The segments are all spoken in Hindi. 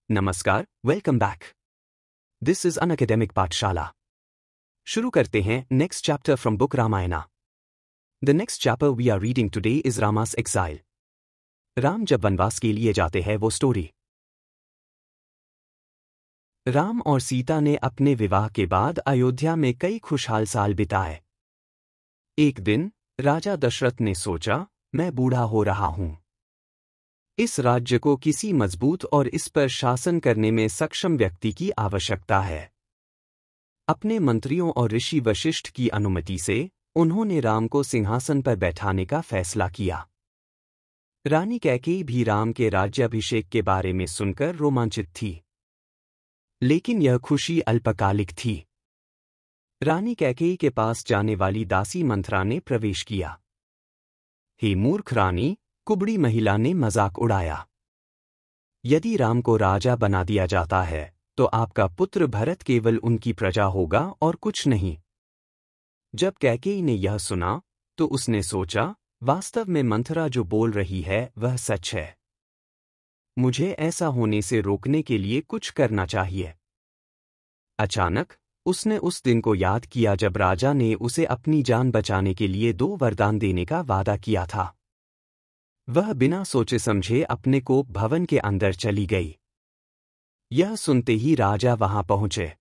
नमस्कार, welcome back. This is an academic Pathshala. शुरू करते हैं next chapter from book Ramayana. The next chapter we are reading today is Rama's exile. Ram जब वनवास के लिए जाते हैं वो स्टोरी। राम और सीता ने अपने विवाह के बाद अयोध्या में कई खुशहाल साल बिताए। एक दिन राजा दशरथ ने सोचा, मैं बूढ़ा हो रहा हूं। इस राज्य को किसी मजबूत और इस पर शासन करने में सक्षम व्यक्ति की आवश्यकता है। अपने मंत्रियों और ऋषि वशिष्ठ की अनुमति से उन्होंने राम को सिंहासन पर बैठाने का फैसला किया। रानी कैकेयी भी राम के राज्याभिषेक के बारे में सुनकर रोमांचित थी, लेकिन यह खुशी अल्पकालिक थी। रानी कैकेयी के पास जाने वाली दासी मंथरा ने प्रवेश किया। हे मूर्ख रानी, कुबड़ी महिला ने मजाक उड़ाया। यदि राम को राजा बना दिया जाता है तो आपका पुत्र भरत केवल उनकी प्रजा होगा और कुछ नहीं। जब कैकेयी ने यह सुना तो उसने सोचा, वास्तव में मंथरा जो बोल रही है वह सच है। मुझे ऐसा होने से रोकने के लिए कुछ करना चाहिए। अचानक उसने उस दिन को याद किया जब राजा ने उसे अपनी जान बचाने के लिए 2 वरदान देने का वादा किया था। वह बिना सोचे समझे अपने कोप भवन के अंदर चली गई। यह सुनते ही राजा वहां पहुंचे।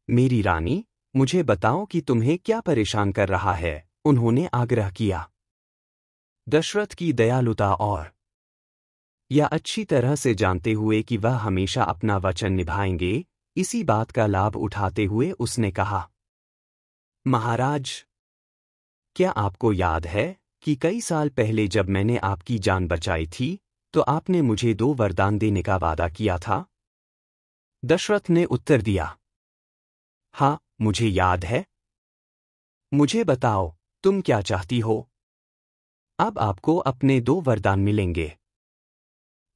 मेरी रानी, मुझे बताओ कि तुम्हें क्या परेशान कर रहा है, उन्होंने आग्रह किया। दशरथ की दयालुता और यह अच्छी तरह से जानते हुए कि वह हमेशा अपना वचन निभाएंगे, इसी बात का लाभ उठाते हुए उसने कहा, महाराज, क्या आपको याद है कि कई साल पहले जब मैंने आपकी जान बचाई थी तो आपने मुझे 2 वरदान देने का वादा किया था? दशरथ ने उत्तर दिया, हाँ, मुझे याद है। मुझे बताओ, तुम क्या चाहती हो? अब आपको अपने 2 वरदान मिलेंगे।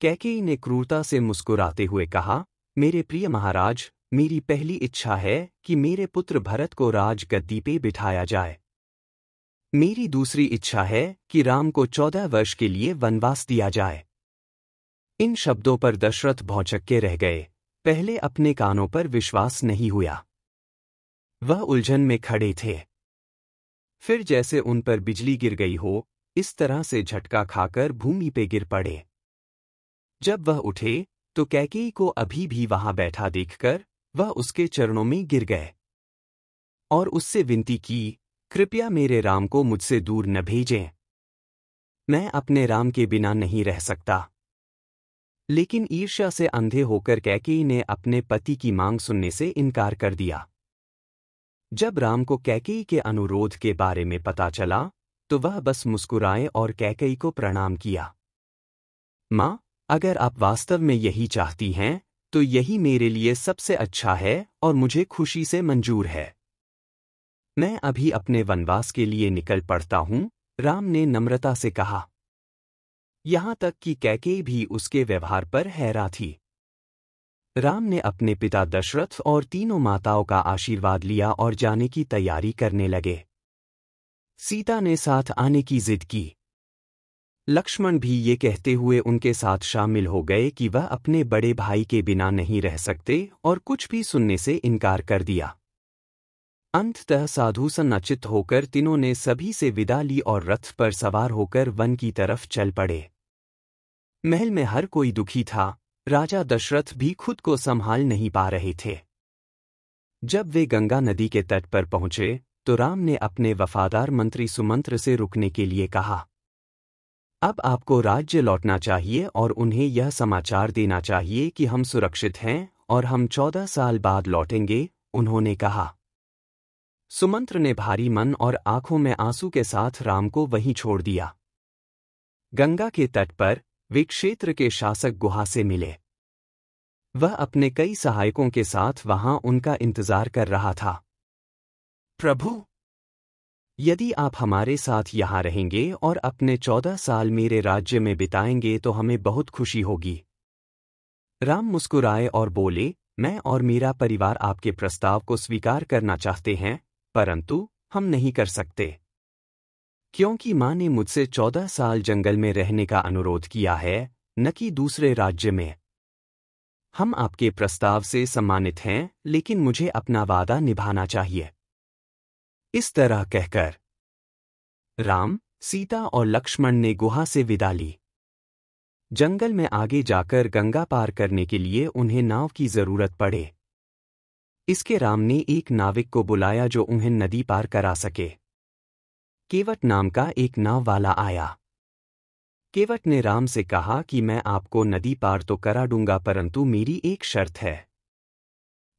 कैकेयी ने क्रूरता से मुस्कुराते हुए कहा, मेरे प्रिय महाराज, मेरी पहली इच्छा है कि मेरे पुत्र भरत को राजगद्दी पे बिठाया जाए। मेरी दूसरी इच्छा है कि राम को 14 वर्ष के लिए वनवास दिया जाए। इन शब्दों पर दशरथ भौंचक्के रह गए। पहले अपने कानों पर विश्वास नहीं हुआ। वह उलझन में खड़े थे। फिर जैसे उन पर बिजली गिर गई हो, इस तरह से झटका खाकर भूमि पे गिर पड़े। जब वह उठे तो कैकेयी को अभी भी वहां बैठा देखकर वह उसके चरणों में गिर गए और उससे विनती की, कृपया मेरे राम को मुझसे दूर न भेजें। मैं अपने राम के बिना नहीं रह सकता। लेकिन ईर्ष्या से अंधे होकर कैकेयी ने अपने पति की मांग सुनने से इनकार कर दिया। जब राम को कैकेयी के अनुरोध के बारे में पता चला तो वह बस मुस्कुराए और कैकेयी को प्रणाम किया। माँ, अगर आप वास्तव में यही चाहती हैं तो यही मेरे लिए सबसे अच्छा है और मुझे खुशी से मंजूर है। मैं अभी अपने वनवास के लिए निकल पड़ता हूं, राम ने नम्रता से कहा। यहां तक कि कैकेयी भी उसके व्यवहार पर हैरान थी। राम ने अपने पिता दशरथ और तीनों माताओं का आशीर्वाद लिया और जाने की तैयारी करने लगे। सीता ने साथ आने की जिद की। लक्ष्मण भी ये कहते हुए उनके साथ शामिल हो गए कि वह अपने बड़े भाई के बिना नहीं रह सकते और कुछ भी सुनने से इनकार कर दिया। अंततः साधु सन्नचित होकर तीनों ने सभी से विदा ली और रथ पर सवार होकर वन की तरफ चल पड़े। महल में हर कोई दुखी था। राजा दशरथ भी खुद को संभाल नहीं पा रहे थे। जब वे गंगा नदी के तट पर पहुंचे तो राम ने अपने वफादार मंत्री सुमंत्र से रुकने के लिए कहा। अब आपको राज्य लौटना चाहिए और उन्हें यह समाचार देना चाहिए कि हम सुरक्षित हैं और हम 14 साल बाद लौटेंगे, उन्होंने कहा। सुमंत्र ने भारी मन और आंखों में आंसू के साथ राम को वहीं छोड़ दिया। गंगा के तट पर वे क्षेत्र के शासक गुहा से मिले। वह अपने कई सहायकों के साथ वहां उनका इंतजार कर रहा था। प्रभु, यदि आप हमारे साथ यहाँ रहेंगे और अपने 14 साल मेरे राज्य में बिताएंगे तो हमें बहुत खुशी होगी। राम मुस्कुराए और बोले, मैं और मेरा परिवार आपके प्रस्ताव को स्वीकार करना चाहते हैं, परंतु हम नहीं कर सकते, क्योंकि माँ ने मुझसे 14 साल जंगल में रहने का अनुरोध किया है, न कि दूसरे राज्य में। हम आपके प्रस्ताव से सम्मानित हैं, लेकिन मुझे अपना वादा निभाना चाहिए। इस तरह कहकर राम, सीता और लक्ष्मण ने गुहा से विदा ली। जंगल में आगे जाकर गंगा पार करने के लिए उन्हें नाव की जरूरत पड़े। इसके राम ने एक नाविक को बुलाया जो उन्हें नदी पार करा सके। केवट नाम का एक नाव वाला आया। केवट ने राम से कहा कि मैं आपको नदी पार तो करा दूंगा, परंतु मेरी एक शर्त है।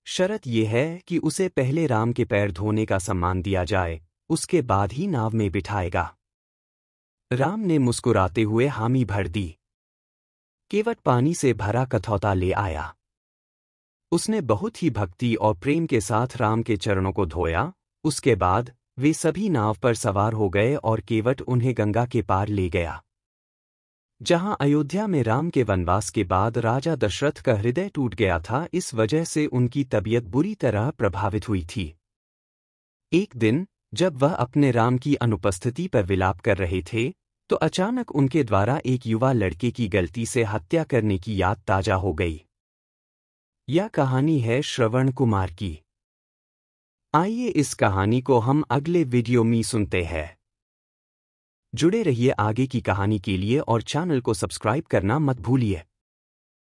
शर्त यह है कि उसे पहले राम के पैर धोने का सम्मान दिया जाए, उसके बाद ही नाव में बिठाएगा। राम ने मुस्कुराते हुए हामी भर दी। केवट पानी से भरा कथौता ले आया। उसने बहुत ही भक्ति और प्रेम के साथ राम के चरणों को धोया। उसके बाद वे सभी नाव पर सवार हो गए और केवट उन्हें गंगा के पार ले गया। जहां अयोध्या में राम के वनवास के बाद राजा दशरथ का हृदय टूट गया था, इस वजह से उनकी तबीयत बुरी तरह प्रभावित हुई थी। एक दिन जब वह अपने राम की अनुपस्थिति पर विलाप कर रहे थे, तो अचानक उनके द्वारा एक युवा लड़के की गलती से हत्या करने की याद ताजा हो गई। यह कहानी है श्रवण कुमार की। आइए इस कहानी को हम अगले वीडियो में सुनते हैं। जुड़े रहिए आगे की कहानी के लिए और चैनल को सब्सक्राइब करना मत भूलिए।